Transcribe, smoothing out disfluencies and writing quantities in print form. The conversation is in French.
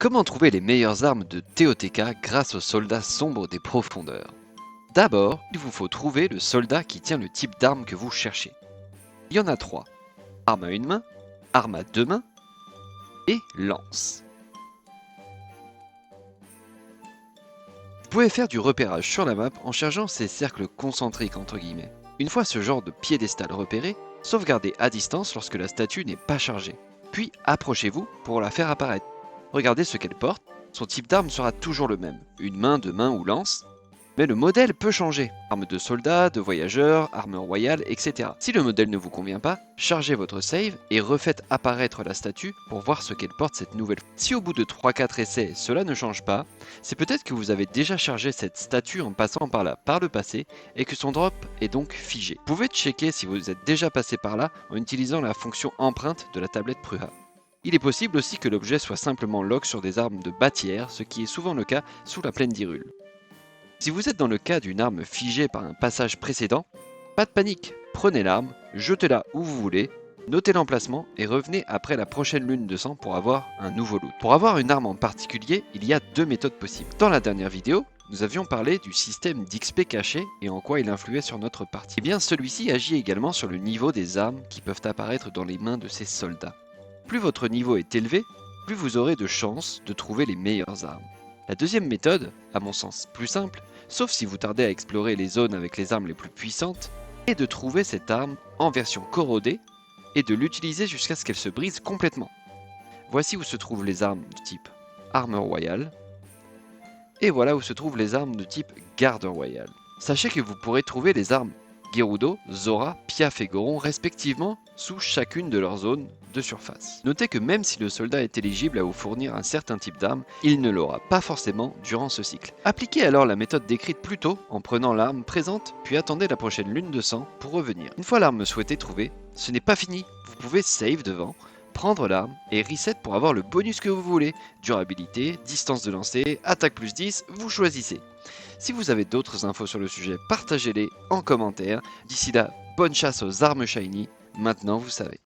Comment trouver les meilleures armes de TOTK grâce aux soldats sombres des profondeurs? D'abord, il vous faut trouver le soldat qui tient le type d'arme que vous cherchez. Il y en a trois: arme à une main, arme à deux mains et lance. Vous pouvez faire du repérage sur la map en chargeant ces cercles concentriques entre guillemets. Une fois ce genre de piédestal repéré, sauvegardez à distance lorsque la statue n'est pas chargée. Puis approchez-vous pour la faire apparaître. Regardez ce qu'elle porte, son type d'arme sera toujours le même, une main, deux mains ou lance. Mais le modèle peut changer. Arme de soldat, de voyageur, arme royale, etc. Si le modèle ne vous convient pas, chargez votre save et refaites apparaître la statue pour voir ce qu'elle porte cette nouvelle fois. Si au bout de 3-4 essais cela ne change pas, c'est peut-être que vous avez déjà chargé cette statue en passant par là par le passé et que son drop est donc figé. Vous pouvez checker si vous êtes déjà passé par là en utilisant la fonction empreinte de la tablette Pruha. Il est possible aussi que l'objet soit simplement lock sur des armes de bâtière, ce qui est souvent le cas sous la plaine d'Hyrule. Si vous êtes dans le cas d'une arme figée par un passage précédent, pas de panique, prenez l'arme, jetez-la où vous voulez, notez l'emplacement et revenez après la prochaine lune de sang pour avoir un nouveau loot. Pour avoir une arme en particulier, il y a deux méthodes possibles. Dans la dernière vidéo, nous avions parlé du système d'XP caché et en quoi il influait sur notre partie. Eh bien, celui-ci agit également sur le niveau des armes qui peuvent apparaître dans les mains de ces soldats. Plus votre niveau est élevé, plus vous aurez de chances de trouver les meilleures armes. La deuxième méthode, à mon sens plus simple, sauf si vous tardez à explorer les zones avec les armes les plus puissantes, est de trouver cette arme en version corrodée et de l'utiliser jusqu'à ce qu'elle se brise complètement. Voici où se trouvent les armes de type arme royale, et voilà où se trouvent les armes de type garde royale. Sachez que vous pourrez trouver les armes Gerudo, Zora, Piaf et Goron respectivement sous chacune de leurs zones de surface. Notez que même si le soldat est éligible à vous fournir un certain type d'arme, il ne l'aura pas forcément durant ce cycle. Appliquez alors la méthode décrite plus tôt en prenant l'arme présente, puis attendez la prochaine lune de sang pour revenir. Une fois l'arme souhaitée trouvée, ce n'est pas fini, vous pouvez save devant, prendre l'arme et reset pour avoir le bonus que vous voulez. Durabilité, distance de lancer, attaque plus 10, vous choisissez. Si vous avez d'autres infos sur le sujet, partagez-les en commentaire. D'ici là, bonne chasse aux armes shiny, maintenant vous savez.